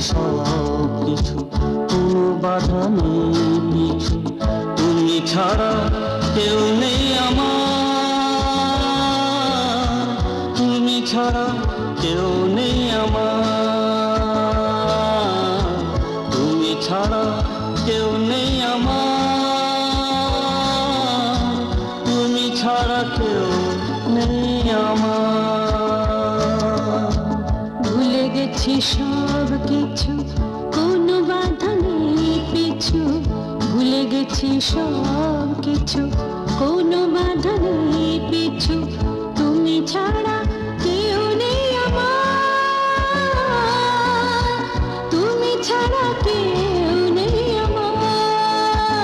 সব কিছু, কোনো বাধা নেই পিছু। তুমি ছাড়া কেউ নেই আমার, তুমি ছাড়া কেউ নেই আমার, তুমি ছাড়া কেউ নেই আমার, তুমি ছাড়া কেউ নেই আমার। ভুলে গেছি সব কিছু, কোনো বাধা নেই পিছু। ভুলে গেছি সব কিছু, কোনো বাধা নেই পিছু। তুমি ছাড়া কেউ নেই আমার, তুমি ছাড়া কেউ নেই আমার,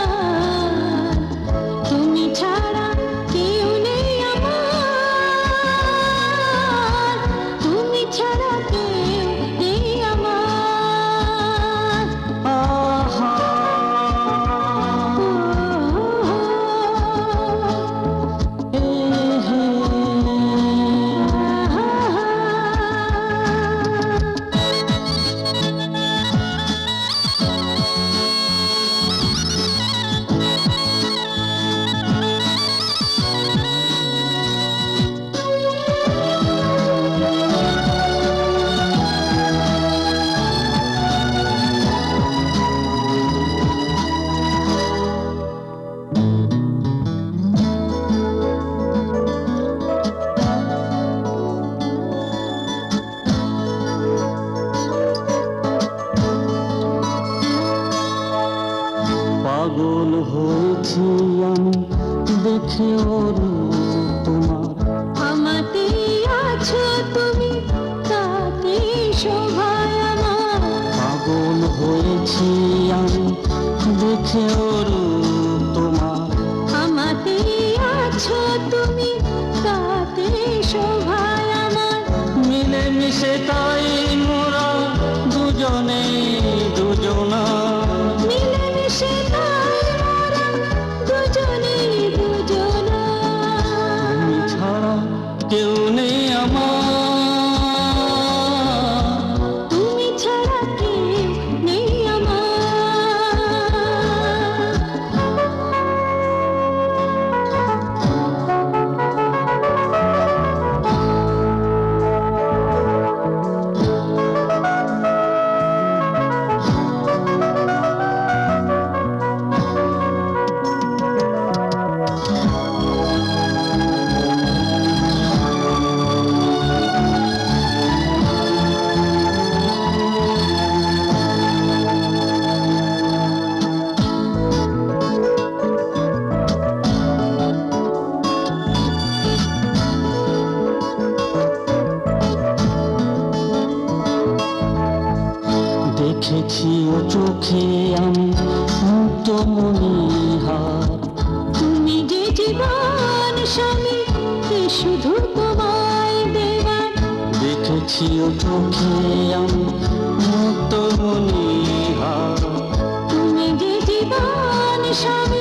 তুমি ছাড়া কেউ নেই আমার, তুমি ছাড়া কেউ নেই আমার। আহা, এ হে, পাগল হয়েছি আমি দেখে ওর তোমার। আমাতে আছো তুমি, তাতে শোভায় আমার। পাগল হয়েছি আমি দেখে ওর তোমার। আমাতে আছো তুমি, তাতে শোভায় আমার। মিলে মিশে তাই মোরা দুজনে দুজনা, মিলে মিশে তাই মোরা দুজনে দুজনা। তুমি ছাড়া কেউ নেই আমার, তুমি ছাড়া কেউ নেই আমার। দেখেছি ও চোখে আমি মুক্ত মনিহার। তুমি যে জীবন স্বামী, এ শুধু তোমায় দেবার। দেখেছি ও চোখে আমি মুক্ত মনিহার। তুমি যে জীবন স্বামী,